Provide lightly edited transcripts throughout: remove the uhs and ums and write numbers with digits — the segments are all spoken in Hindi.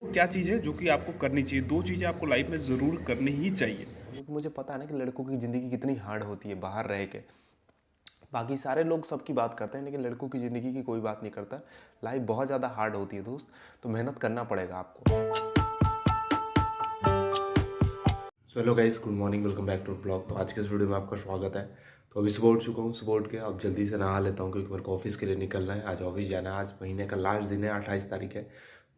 क्या चीज़ है जो कि आपको करनी चाहिए? 2 चीज़ें आपको लाइफ में ज़रूर करनी ही चाहिए। क्योंकि मुझे पता है ना कि लड़कों की ज़िंदगी कितनी हार्ड होती है बाहर रह के। बाकी सारे लोग सबकी बात करते हैं लेकिन लड़कों की ज़िंदगी की कोई बात नहीं करता। लाइफ बहुत ज़्यादा हार्ड होती है दोस्त, तो मेहनत करना पड़ेगा आपको। So hello guys, good morning, welcome back to blog. तो आज के इस वीडियो में आपका स्वागत है। तो अभी सुबह उठ चुका हूँ। सुबह उठ के अब जल्दी से नहा लेता हूँ क्योंकि मेरे को ऑफिस के लिए निकलना है। आज ऑफिस जाना है। आज महीने का लास्ट दिन है, 28 तारीख है।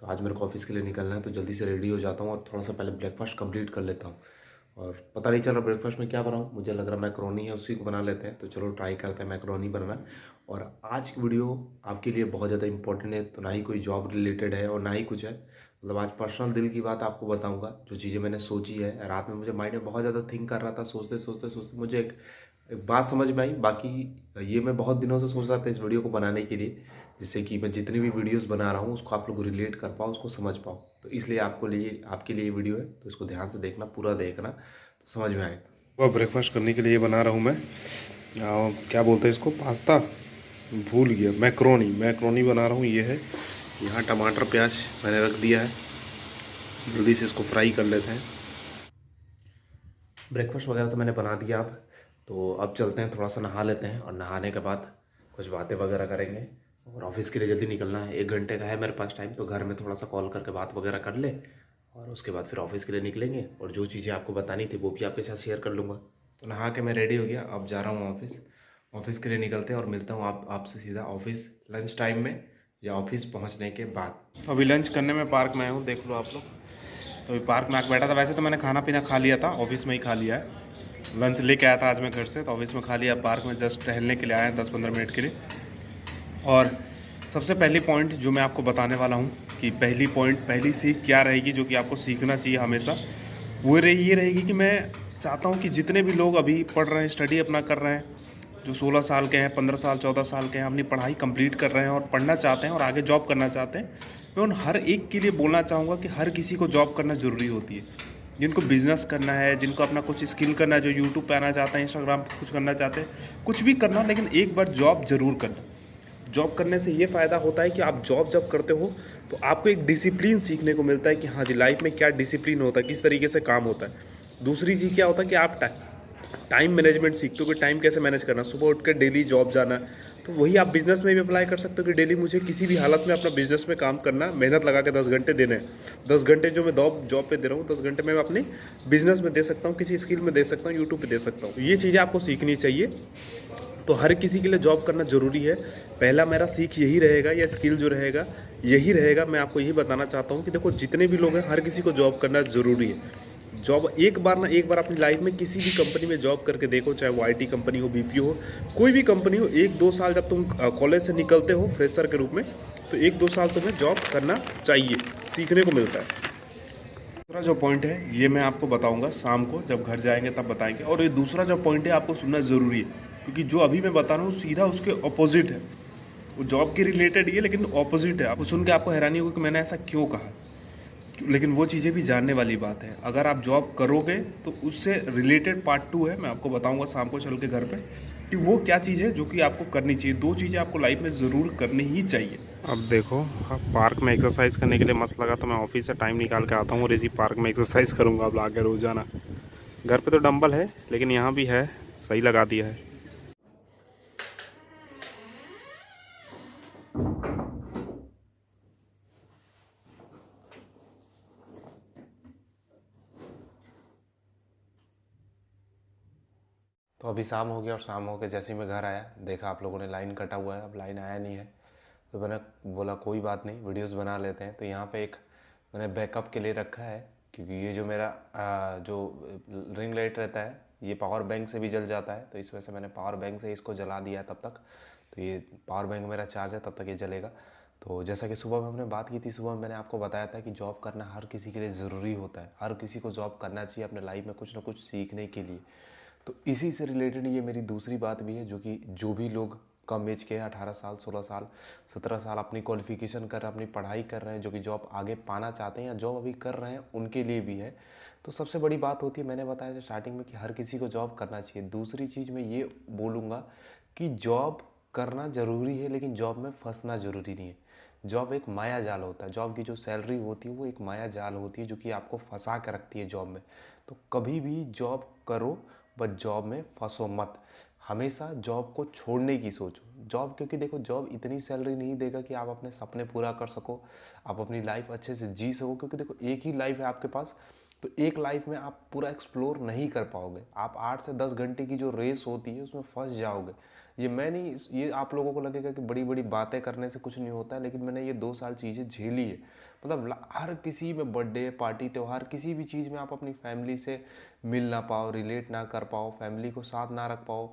तो आज मेरे को ऑफिस के लिए निकलना है, तो जल्दी से रेडी हो जाता हूँ और थोड़ा सा पहले ब्रेकफास्ट कंप्लीट कर लेता हूँ। और पता नहीं चल रहा ब्रेकफास्ट में क्या बनाऊँ। मुझे लग रहा है मैक्रोनी है, उसी को बना लेते हैं। तो चलो ट्राई करते हैं मैक्रोनी बनाना। और आज की वीडियो आपके लिए बहुत ज़्यादा इंपॉर्टेंट है। तो ना ही कोई जॉब रिलेटेड है और ना ही कुछ है, मतलब आज पर्सनल दिल की बात आपको बताऊंगा। जो चीज़ें मैंने सोची है रात में, मुझे माइंड में बहुत ज़्यादा थिंक कर रहा था। सोचते सोचते सोचते मुझे एक बात समझ में आई। बाकी ये मैं बहुत दिनों से सोच रहा था इस वीडियो को बनाने के लिए, जिससे कि मैं जितनी भी वीडियोस बना रहा हूँ उसको आप लोग रिलेट कर पाओ, उसको समझ पाओ। तो इसलिए आपके लिए ये वीडियो है, तो इसको ध्यान से देखना, पूरा देखना, तो समझ में आएगा। वह ब्रेकफास्ट करने के लिए बना रहा हूँ मैं। क्या बोलते हैं इसको, पास्ता, भूल गया, मैक्रोनी। मैक्रोनी बना रहा हूँ। ये है, यहाँ टमाटर प्याज मैंने रख दिया है। जल्दी से इसको फ्राई कर लेते हैं। ब्रेकफास्ट वगैरह तो मैंने बना दिया। अब चलते हैं, थोड़ा सा नहा लेते हैं और नहाने के बाद कुछ बातें वगैरह करेंगे। और ऑफिस के लिए जल्दी निकलना है, 1 घंटे का है मेरे पास टाइम। तो घर में थोड़ा सा कॉल करके बात वगैरह कर ले और उसके बाद फिर ऑफिस के लिए निकलेंगे। और जो चीज़ें आपको बतानी थी वो भी आपके साथ शेयर कर लूँगा। तो नहा के मैं रेडी हो गया, अब जा रहा हूँ ऑफिस। ऑफिस के लिए निकलते हैं और मिलता हूँ आपसे सीधा ऑफिस लंच टाइम में या ऑफिस पहुँचने के बाद। तो अभी लंच करने में पार्क में आया हूँ, देख लो आप लोग। तो अभी पार्क में आके बैठा था। वैसे तो मैंने खाना पीना खा लिया था, ऑफिस में ही खा लिया है। लंच लेके आया था आज मैं घर से, तो ऑफिस में खा लिया। पार्क में जस्ट टहलने के लिए आए हैं 10-15 मिनट के लिए। और सबसे पहली पॉइंट जो मैं आपको बताने वाला हूँ कि पहली सीख क्या रहेगी जो कि आपको सीखना चाहिए हमेशा, वो ये रहेगी कि मैं चाहता हूँ कि जितने भी लोग अभी पढ़ रहे हैं, स्टडी अपना कर रहे हैं, जो 16 साल के हैं, 15 साल 14 साल के हैं, अपनी पढ़ाई कंप्लीट कर रहे हैं और पढ़ना चाहते हैं और आगे जॉब करना चाहते हैं, मैं उन हर एक के लिए बोलना चाहूँगा कि हर किसी को जॉब करना ज़रूरी होती है। जिनको बिज़नेस करना है, जिनको अपना कुछ स्किल करना है, जो यूट्यूब पे आना चाहते हैं, इंस्टाग्राम पे कुछ करना चाहते हैं, कुछ भी करना, लेकिन एक बार जॉब ज़रूर करना। जॉब करने से ये फ़ायदा होता है कि आप जॉब जब करते हो तो आपको एक डिसिप्लिन सीखने को मिलता है कि हाँ जी, लाइफ में क्या डिसिप्लिन होता है, किस तरीके से काम होता है। दूसरी चीज़ क्या होता है कि आप टाइम मैनेजमेंट सीखते हो कि टाइम कैसे मैनेज करना। सुबह उठ कर डेली जॉब जाना, तो वही आप बिज़नेस में भी अप्लाई कर सकते हो कि डेली मुझे किसी भी हालत में अपना बिज़नेस में काम करना, मेहनत लगा के 10 घंटे देने हैं। 10 घंटे जो मैं जॉब पे दे रहा हूँ, 10 घंटे मैं अपने बिज़नेस में दे सकता हूँ, किसी स्किल में दे सकता हूँ, यूट्यूब पे दे सकता हूँ। ये चीज़ें आपको सीखनी चाहिए। तो हर किसी के लिए जॉब करना ज़रूरी है। पहला मेरा सीख यही रहेगा, या स्किल जो रहेगा यही रहेगा। मैं आपको यही बताना चाहता हूँ कि देखो, जितने भी लोग हैं हर किसी को जॉब करना ज़रूरी है। जॉब एक बार अपनी लाइफ में किसी भी कंपनी में जॉब करके देखो, चाहे वो आईटी कंपनी हो, बीपीओ हो, कोई भी कंपनी हो। 1-2 साल जब तुम कॉलेज से निकलते हो फ्रेशर के रूप में, तो 1-2 साल तुम्हें जॉब करना चाहिए, सीखने को मिलता है। दूसरा जो पॉइंट है ये मैं आपको बताऊंगा शाम को, जब घर जाएंगे तब बताएंगे। और ये दूसरा जो पॉइंट है आपको सुनना ज़रूरी है, क्योंकि जो अभी मैं बता रहा हूँ सीधा उसके ऑपोजिट है। वो जॉब के रिलेटेड ही है लेकिन ऑपोजिट है। आपको सुन के आपको हैरानी होगी कि मैंने ऐसा क्यों कहा, लेकिन वो चीज़ें भी जानने वाली बात है। अगर आप जॉब करोगे तो उससे रिलेटेड पार्ट 2 है, मैं आपको बताऊंगा शाम को चल के घर पे कि वो क्या चीज़ है जो कि आपको करनी चाहिए। 2 चीज़ें आपको लाइफ में ज़रूर करनी ही चाहिए। अब देखो, पार्क में एक्सरसाइज करने के लिए मस्त लगा, तो मैं ऑफिस से टाइम निकाल के आता हूँ और इसी पार्क में एक्सरसाइज करूँगा अब आगे रोज़ाना। घर पे तो डंबल है लेकिन यहाँ भी है, सही लगा दिया है। तो अभी शाम हो गया और शाम हो के जैसे ही मैं घर आया, देखा आप लोगों ने लाइन कटा हुआ है, अब लाइन आया नहीं है। तो मैंने बोला कोई बात नहीं, वीडियोस बना लेते हैं। तो यहाँ पे एक मैंने बैकअप के लिए रखा है, क्योंकि ये जो मेरा जो रिंग लाइट रहता है ये पावर बैंक से भी जल जाता है। तो इस वजह से मैंने पावर बैंक से इसको जला दिया है तब तक। तो ये पावर बैंक मेरा चार्ज है, तब तक ये जलेगा। तो जैसा कि सुबह में हमने बात की थी, सुबह में मैंने आपको बताया था कि जॉब करना हर किसी के लिए ज़रूरी होता है। हर किसी को जॉब करना चाहिए अपने लाइफ में कुछ ना कुछ सीखने के लिए। तो इसी से रिलेटेड ये मेरी दूसरी बात भी है, जो कि जो भी लोग कम एज के हैं, 18 साल, 16 साल, 17 साल, अपनी क्वालिफिकेशन कर रहे हैं, अपनी पढ़ाई कर रहे हैं, जो कि जॉब आगे पाना चाहते हैं या जॉब अभी कर रहे हैं, उनके लिए भी है। तो सबसे बड़ी बात होती है, मैंने बताया स्टार्टिंग में, कि हर किसी को जॉब करना चाहिए। दूसरी चीज़ मैं ये बोलूँगा कि जॉब करना ज़रूरी है लेकिन जॉब में फंसना ज़रूरी नहीं है। जॉब एक माया जाल होता है, जॉब की जो सैलरी होती है वो एक माया जाल होती है जो कि आपको फंसा के रखती है जॉब में। तो कभी भी जॉब करो, बट जॉब में फंसो मत। हमेशा जॉब को छोड़ने की सोचो। जॉब, क्योंकि देखो जॉब इतनी सैलरी नहीं देगा कि आप अपने सपने पूरा कर सको, आप अपनी लाइफ अच्छे से जी सको, क्योंकि देखो एक ही लाइफ है आपके पास। तो एक लाइफ में आप पूरा एक्सप्लोर नहीं कर पाओगे। आप 8 से 10 घंटे की जो रेस होती है उसमें फंस जाओगे। ये मैं नहीं, ये आप लोगों को लगेगा कि बड़ी बड़ी बातें करने से कुछ नहीं होता है, लेकिन मैंने ये 2 साल चीज़ें झेली है। मतलब हर किसी में, बर्थडे पार्टी त्यौहार, किसी भी चीज़ में आप अपनी फैमिली से मिल ना पाओ, रिलेट ना कर पाओ, फैमिली को साथ ना रख पाओ,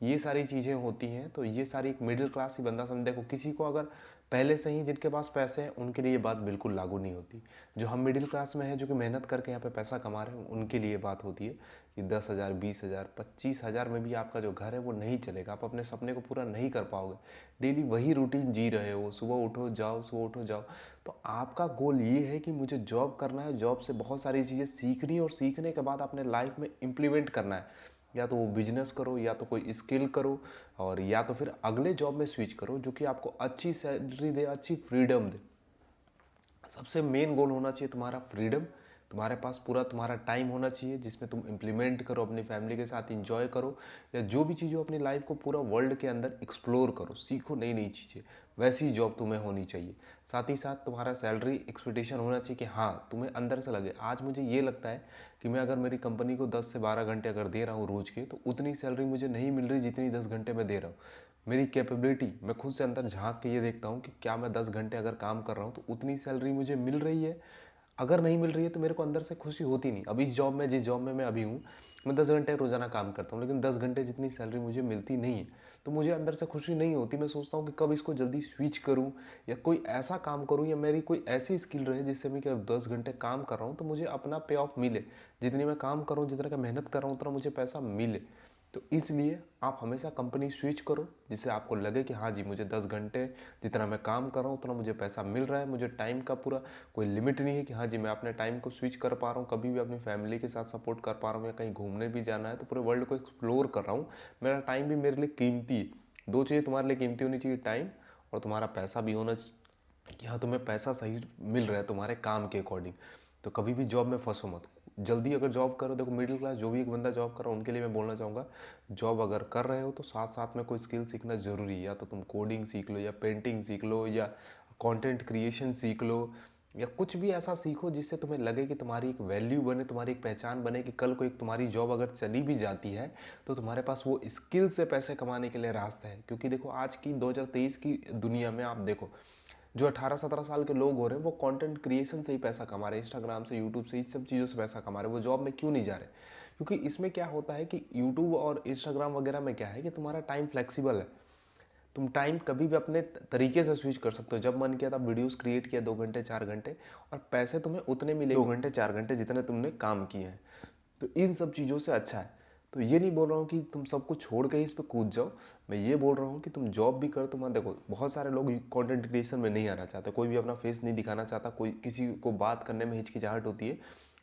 ये सारी चीज़ें होती हैं। तो ये सारी एक मिडिल क्लास ही बंदा समझ, देखो किसी को अगर पहले से ही जिनके पास पैसे हैं उनके लिए ये बात बिल्कुल लागू नहीं होती। जो हम मिडिल क्लास में हैं, जो कि मेहनत करके यहाँ पे पैसा कमा रहे हैं, उनके लिए बात होती है कि 10,000, 20,000, 25,000 में भी आपका जो घर है वो नहीं चलेगा, आप अपने सपने को पूरा नहीं कर पाओगे। डेली वही रूटीन जी रहे हो, सुबह उठो जाओ, सुबह उठो जाओ। तो आपका गोल ये है कि मुझे जॉब करना है, जॉब से बहुत सारी चीज़ें सीखनी, और सीखने के बाद अपने लाइफ में इम्प्लीमेंट करना है। या तो वो बिजनेस करो, या तो कोई स्किल करो, और या तो फिर अगले जॉब में स्विच करो जो कि आपको अच्छी सैलरी दे, अच्छी फ्रीडम दे। सबसे मेन गोल होना चाहिए तुम्हारा फ्रीडम। तुम्हारे पास पूरा तुम्हारा टाइम होना चाहिए जिसमें तुम इम्प्लीमेंट करो, अपनी फैमिली के साथ इंजॉय करो, या जो भी चीज़ें अपनी लाइफ को पूरा वर्ल्ड के अंदर एक्सप्लोर करो, सीखो नई नई चीज़ें। वैसी जॉब तुम्हें होनी चाहिए। साथ ही साथ तुम्हारा सैलरी एक्सपेक्टेशन होना चाहिए कि हाँ, तुम्हें अंदर से लगे आज मुझे ये लगता है कि मैं अगर मेरी कंपनी को 10 से 12 घंटे अगर दे रहा हूँ रोज़ के, तो उतनी सैलरी मुझे नहीं मिल रही जितनी 10 घंटे में दे रहा हूँ। मेरी कैपेबिलिटी, मैं खुद से अंदर झांक के ये देखता हूँ कि क्या मैं 10 घंटे अगर काम कर रहा हूँ तो उतनी सैलरी मुझे मिल रही है। अगर नहीं मिल रही है तो मेरे को अंदर से खुशी होती नहीं। अब इस जॉब में, जिस जॉब में मैं अभी हूँ, मैं 10 घंटे रोज़ाना काम करता हूँ, लेकिन 10 घंटे जितनी सैलरी मुझे मिलती नहीं है, तो मुझे अंदर से खुशी नहीं होती। मैं सोचता हूँ कि कब इसको जल्दी स्विच करूँ, या कोई ऐसा काम करूँ, या मेरी कोई ऐसी स्किल रहे जिससे मैं क्या 10 घंटे काम कर रहा हूँ तो मुझे अपना पे ऑफ मिले। जितनी मैं काम कर रहा हूँ, जितना का मेहनत कर रहा हूँ, उतना मुझे पैसा मिले। तो इसलिए आप हमेशा कंपनी स्विच करो जिससे आपको लगे कि हाँ जी, मुझे 10 घंटे जितना मैं काम कर रहा हूँ उतना मुझे पैसा मिल रहा है। मुझे टाइम का पूरा कोई लिमिट नहीं है कि हाँ जी, मैं अपने टाइम को स्विच कर पा रहा हूँ, कभी भी अपनी फैमिली के साथ सपोर्ट कर पा रहा हूँ, या कहीं घूमने भी जाना है तो पूरे वर्ल्ड को एक्सप्लोर कर रहा हूँ। मेरा टाइम भी मेरे लिए कीमती है। दो चीज़ें तुम्हारे लिए कीमती होनी चाहिए, टाइम और तुम्हारा पैसा भी होना चाहिए कि हाँ, तुम्हें पैसा सही मिल रहा है तुम्हारे काम के अकॉर्डिंग। तो कभी भी जॉब में फंसो मत। जल्दी अगर जॉब करो, देखो मिडिल क्लास जो भी एक बंदा जॉब कर रहा है उनके लिए मैं बोलना चाहूँगा, जॉब अगर कर रहे हो तो साथ साथ में कोई स्किल सीखना ज़रूरी है। या तो तुम कोडिंग सीख लो, या पेंटिंग सीख लो, या कंटेंट क्रिएशन सीख लो, या कुछ भी ऐसा सीखो जिससे तुम्हें लगे कि तुम्हारी एक वैल्यू बने, तुम्हारी एक पहचान बने, कि कल को एक तुम्हारी जॉब अगर चली भी जाती है तो तुम्हारे पास वो स्किल से पैसे कमाने के लिए रास्ता है। क्योंकि देखो आज की 2023 की दुनिया में आप देखो, जो 18-17 साल के लोग हो रहे हैं वो कंटेंट क्रिएशन से ही पैसा कमा रहे हैं, इंस्टाग्राम से, यूट्यूब से, इन सब चीज़ों से पैसा कमा रहे हैं। वो जॉब में क्यों नहीं जा रहे? क्योंकि इसमें क्या होता है कि यूट्यूब और इंस्टाग्राम वगैरह में क्या है कि तुम्हारा टाइम फ्लेक्सिबल है। तुम टाइम कभी भी अपने तरीके से स्विच कर सकते हो। जब मन किया तब वीडियोस क्रिएट किया, 2 घंटे 4 घंटे, और पैसे तुम्हें उतने मिले 2 घंटे 4 घंटे जितने तुमने काम किए हैं। तो इन सब चीज़ों से अच्छा है। तो ये नहीं बोल रहा हूँ कि तुम सब कुछ छोड़ के ही इस पर कूद जाओ। मैं ये बोल रहा हूँ कि तुम जॉब भी करो। तुम देखो बहुत सारे लोग कंटेंट क्रिएशन में नहीं आना चाहते, कोई भी अपना फेस नहीं दिखाना चाहता, कोई किसी को बात करने में हिचकिचाहट होती है।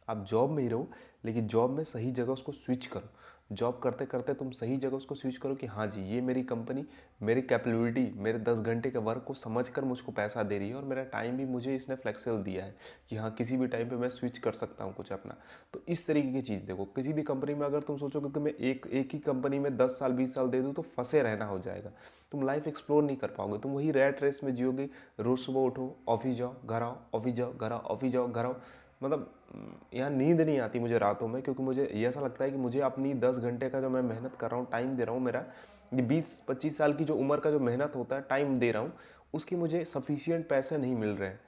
आप जॉब में ही रहो, लेकिन जॉब में सही जगह उसको स्विच करो। जॉब करते करते तुम सही जगह उसको स्विच करो कि हाँ जी, ये मेरी कंपनी मेरी कैपेबिलिटी, मेरे 10 घंटे के वर्क को समझकर मुझको पैसा दे रही है, और मेरा टाइम भी मुझे इसने फ्लेक्सिबल दिया है कि हाँ, किसी भी टाइम पे मैं स्विच कर सकता हूँ कुछ अपना। तो इस तरीके की चीज़ देखो, किसी भी कंपनी में अगर तुम सोचो कि मैं एक ही कंपनी में 10 साल 20 साल दे दूँ तो फंसे रहना हो जाएगा। तुम लाइफ एक्सप्लोर नहीं कर पाओगे, तुम वही रैट रेस में जियोगे। रोज़ सुबह उठो, ऑफिस जाओ, घर आओ, ऑफिस जाओ, घर आओ, ऑफिस जाओ, घर आओ। मतलब यहाँ नींद नहीं आती मुझे रातों में, क्योंकि मुझे ये ऐसा लगता है कि मुझे अपनी 10 घंटे का जो मैं मेहनत कर रहा हूँ, टाइम दे रहा हूँ, मेरा ये 20-25 साल की जो उम्र का जो मेहनत होता है, टाइम दे रहा हूँ, उसकी मुझे सफिशियंट पैसे नहीं मिल रहे हैं।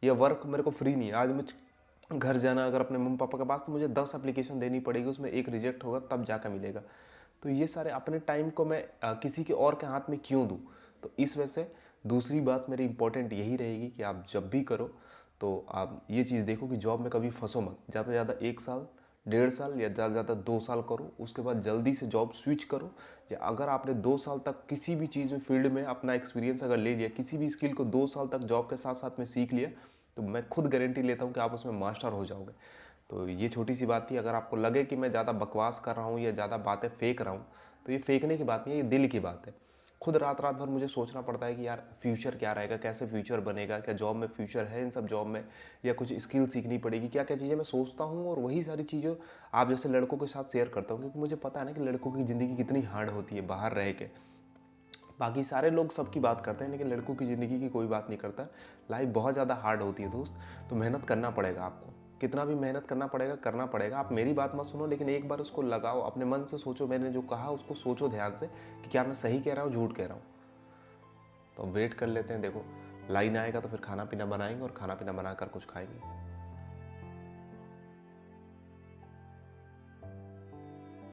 यह वर्क मेरे को फ्री नहीं है। आज मुझे घर जाना अगर अपने मम्मी पापा के पास, तो मुझे 10 एप्लीकेशन देनी पड़ेगी, उसमें एक रिजेक्ट होगा तब जाकर मिलेगा। तो ये सारे अपने टाइम को मैं किसी के और के हाथ में क्यों दूँ? तो इस वजह से दूसरी बात मेरी इंपॉर्टेंट यही रहेगी कि आप जब भी करो तो आप ये चीज़ देखो कि जॉब में कभी फंसो मत। ज़्यादा से ज़्यादा 1 साल, 1.5 साल, या ज़्यादा से ज़्यादा 2 साल करो, उसके बाद जल्दी से जॉब स्विच करो। या अगर आपने 2 साल तक किसी भी चीज़ में, फील्ड में अपना एक्सपीरियंस अगर ले लिया, किसी भी स्किल को 2 साल तक जॉब के साथ साथ में सीख लिया, तो मैं खुद गारंटी लेता हूँ कि आप उसमें मास्टर हो जाओगे। तो ये छोटी सी बात थी। अगर आपको लगे कि मैं ज़्यादा बकवास कर रहा हूँ या ज़्यादा बातें फेंक रहा हूँ, तो ये फेंकने की बात नहीं है, ये दिल की बात है। खुद रात रात भर मुझे सोचना पड़ता है कि यार फ्यूचर क्या रहेगा, कैसे फ्यूचर बनेगा, क्या जॉब में फ्यूचर है इन सब जॉब में, या कुछ स्किल सीखनी पड़ेगी, क्या क्या चीज़ें मैं सोचता हूँ। और वही सारी चीज़ें आप जैसे लड़कों के साथ शेयर करता हूँ, क्योंकि मुझे पता है ना कि लड़कों की ज़िंदगी कितनी हार्ड होती है बाहर रह के। बाकी सारे लोग सबकी बात करते हैं, लेकिन लड़कों की ज़िंदगी की कोई बात नहीं करता। लाइफ बहुत ज़्यादा हार्ड होती है दोस्त, तो मेहनत करना पड़ेगा आपको, कितना भी मेहनत करना पड़ेगा। आप मेरी बात मत सुनो, लेकिन एक बार उसको लगाओ, अपने मन से सोचो, मैंने जो कहा उसको सोचो ध्यान से कि क्या मैं सही कह रहा हूँ झूठ कह रहा हूँ। तो वेट कर लेते हैं, देखो लाइन आएगा तो फिर खाना पीना बनाएंगे और खाना पीना बनाकर कुछ खाएंगे।